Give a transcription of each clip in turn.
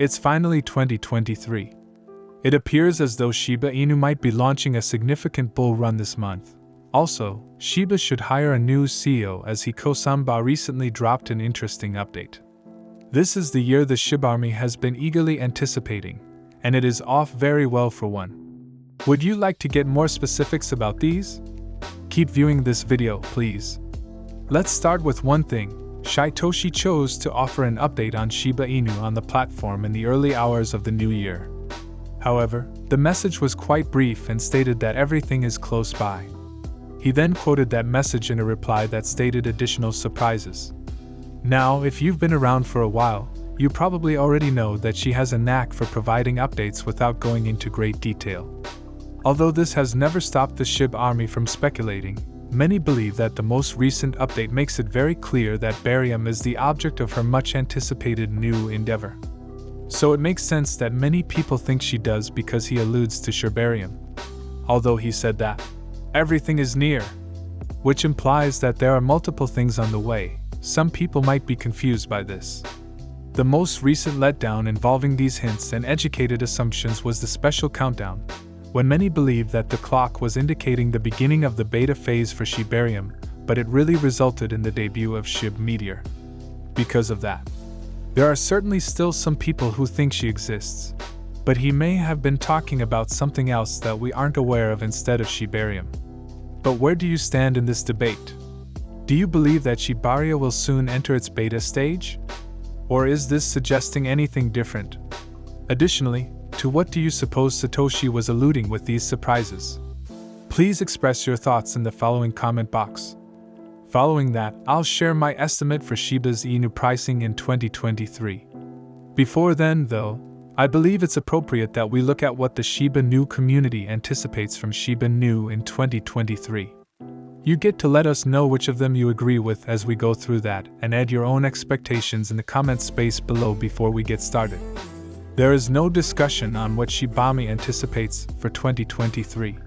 It's finally 2023. It appears as though Shiba Inu might be launching a significant bull run this month. Also, Shiba should hire a new CEO as Hiko-sanba recently dropped an interesting update. This is the year the Shib army has been eagerly anticipating, and it is off very well for one. Would you like to get more specifics about these? Keep viewing this video, please. Let's start with one thing. Satoshi chose to offer an update on Shiba Inu on the platform in the early hours of the new year. However, the message was quite brief and stated that everything is close by. He then quoted that message in a reply that stated additional surprises. Now, if you've been around for a while, you probably already know that she has a knack for providing updates without going into great detail. Although this has never stopped the Shib army from speculating, many believe that the most recent update makes it very clear that barium is the object of her much-anticipated new endeavor. So it makes sense that many people think she does because he alludes to Shibarium. Although he said that everything is near, which implies that there are multiple things on the way. Some people might be confused by this. The most recent letdown involving these hints and educated assumptions was the special countdown, when many believed that the clock was indicating the beginning of the beta phase for Shibarium, but it really resulted in the debut of Shib Meteor. Because of that, there are certainly still some people who think she exists, but he may have been talking about something else that we aren't aware of instead of Shibarium. But where do you stand in this debate? Do you believe that Shibarium will soon enter its beta stage? Or is this suggesting anything different? Additionally, to what do you suppose Satoshi was alluding with these surprises? Please express your thoughts in the following comment box. Following that, I'll share my estimate for Shiba's Inu pricing in 2023. Before then, though, I believe it's appropriate that we look at what the Shiba Inu community anticipates from Shiba Inu in 2023. You get to let us know which of them you agree with as we go through that, and add your own expectations in the comment space below before we get started. There is no discussion on what Shibami anticipates for 2023.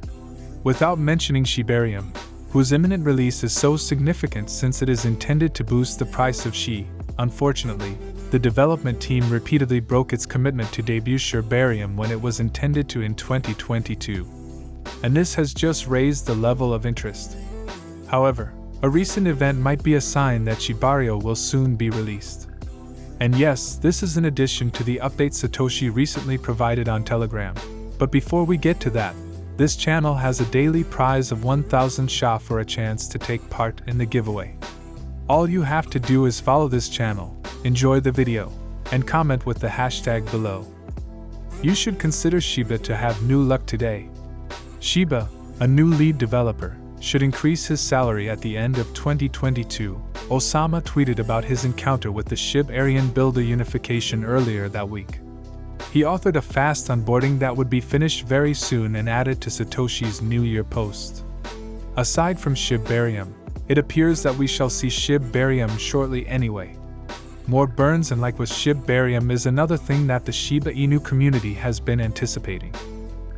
Without mentioning Shibarium, whose imminent release is so significant since it is intended to boost the price of Shi. Unfortunately, the development team repeatedly broke its commitment to debut Shibarium when it was intended to in 2022. And this has just raised the level of interest. However, a recent event might be a sign that Shibarium will soon be released. And yes, this is in addition to the update Satoshi recently provided on Telegram. But before we get to that, this channel has a daily prize of 1,000 Sha for a chance to take part in the giveaway. All you have to do is follow this channel, enjoy the video, and comment with the hashtag below. You should consider Shiba to have new luck today. Shiba, a new lead developer, should increase his salary at the end of 2022. Osama tweeted about his encounter with the Shib Aryan Builder unification earlier that week. He authored a fast onboarding that would be finished very soon and added to Satoshi's New Year post. Aside from Shibarium, it appears that we shall see Shibarium shortly anyway. More burns, and like with Shibarium, is another thing that the Shiba Inu community has been anticipating.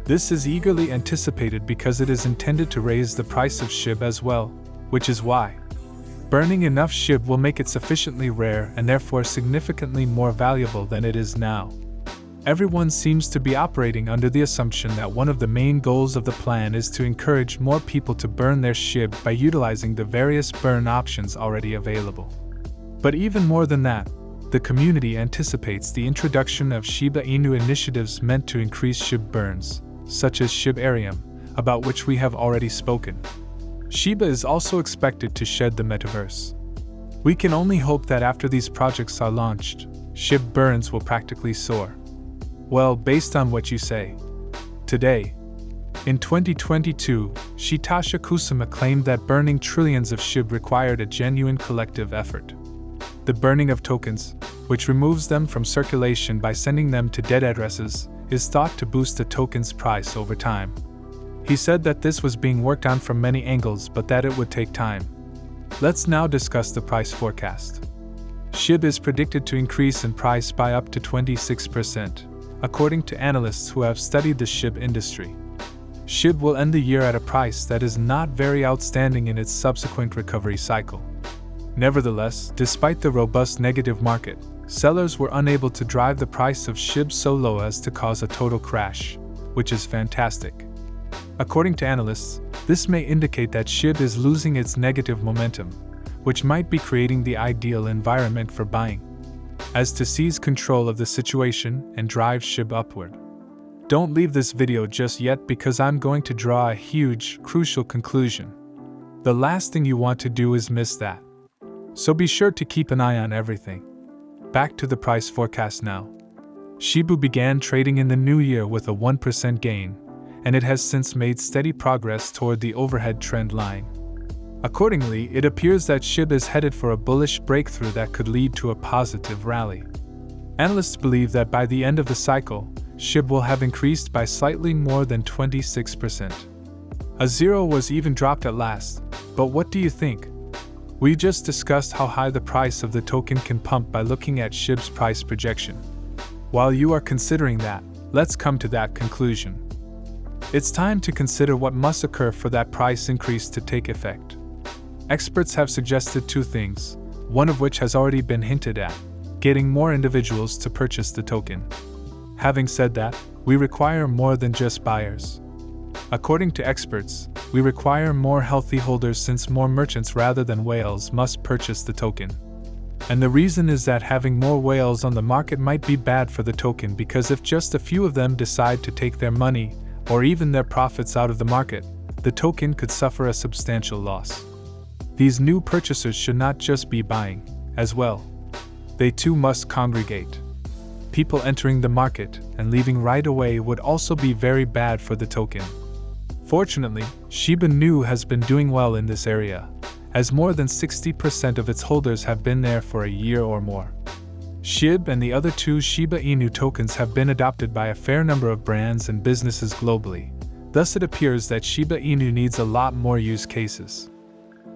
This is eagerly anticipated because it is intended to raise the price of Shib as well, which is why burning enough Shib will make it sufficiently rare and therefore significantly more valuable than it is now. Everyone seems to be operating under the assumption that one of the main goals of the plan is to encourage more people to burn their Shib by utilizing the various burn options already available. But even more than that, the community anticipates the introduction of Shiba Inu initiatives meant to increase Shib burns, such as Shibarium, about which we have already spoken. Shiba is also expected to shed the metaverse. We can only hope that after these projects are launched, Shib burns will practically soar. Well, based on what you say. Today, in 2022, Shitasha Kusama claimed that burning trillions of Shib required a genuine collective effort. The burning of tokens, which removes them from circulation by sending them to dead addresses, is thought to boost the token's price over time. He said that this was being worked on from many angles but that it would take time. Let's now discuss the price forecast. Shib is predicted to increase in price by up to 26%. According to analysts who have studied the Shib industry. Shib will end the year at a price that is not very outstanding in its subsequent recovery cycle. Nevertheless, despite the robust negative market, sellers were unable to drive the price of Shib so low as to cause a total crash, which is fantastic. According to analysts, this may indicate that Shib is losing its negative momentum, which might be creating the ideal environment for buying, as to seize control of the situation and drive Shib upward. Don't leave this video just yet because I'm going to draw a huge, crucial conclusion. The last thing you want to do is miss that. So be sure to keep an eye on everything. Back to the price forecast now. Shibu began trading in the new year with a 1% gain, and it has since made steady progress toward the overhead trend line. Accordingly, it appears that Shib is headed for a bullish breakthrough that could lead to a positive rally. Analysts believe that by the end of the cycle, Shib will have increased by slightly more than 26%. A zero was even dropped at last, but what do you think? We just discussed how high the price of the token can pump by looking at Shib's price projection. While you are considering that, let's come to that conclusion. It's time to consider what must occur for that price increase to take effect. Experts have suggested two things, one of which has already been hinted at: getting more individuals to purchase the token. Having said that, we require more than just buyers. According to experts, we require more healthy holders since more merchants rather than whales must purchase the token. And the reason is that having more whales on the market might be bad for the token because if just a few of them decide to take their money, or even their profits out of the market, the token could suffer a substantial loss. These new purchasers should not just be buying, as well. They too must congregate. People entering the market and leaving right away would also be very bad for the token. Fortunately, Shiba Inu has been doing well in this area, as more than 60% of its holders have been there for a year or more. Shib and the other two Shiba Inu tokens have been adopted by a fair number of brands and businesses globally, thus it appears that Shiba Inu needs a lot more use cases.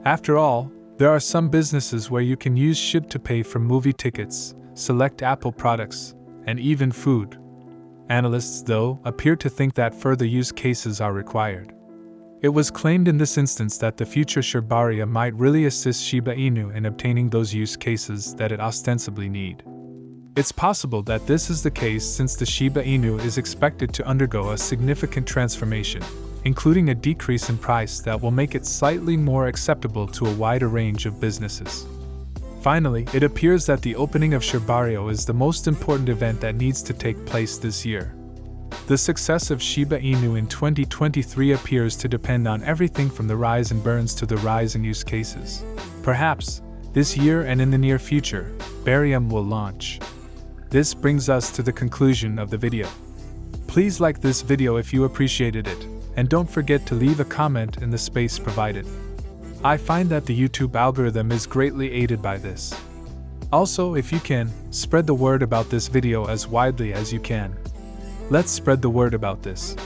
After all, there are some businesses where you can use Shib to pay for movie tickets, select Apple products, and even food. Analysts, though, appear to think that further use cases are required. It was claimed in this instance that the future Shibaria might really assist Shiba Inu in obtaining those use cases that it ostensibly need. It's possible that this is the case since the Shiba Inu is expected to undergo a significant transformation, including a decrease in price that will make it slightly more acceptable to a wider range of businesses. Finally, it appears that the opening of Shibario is the most important event that needs to take place this year. The success of Shiba Inu in 2023 appears to depend on everything from the rise in burns to the rise in use cases. Perhaps, this year and in the near future, Barium will launch. This brings us to the conclusion of the video. Please like this video if you appreciated it, and don't forget to leave a comment in the space provided. I find that the YouTube algorithm is greatly aided by this. Also, if you can, spread the word about this video as widely as you can. Let's spread the word about this.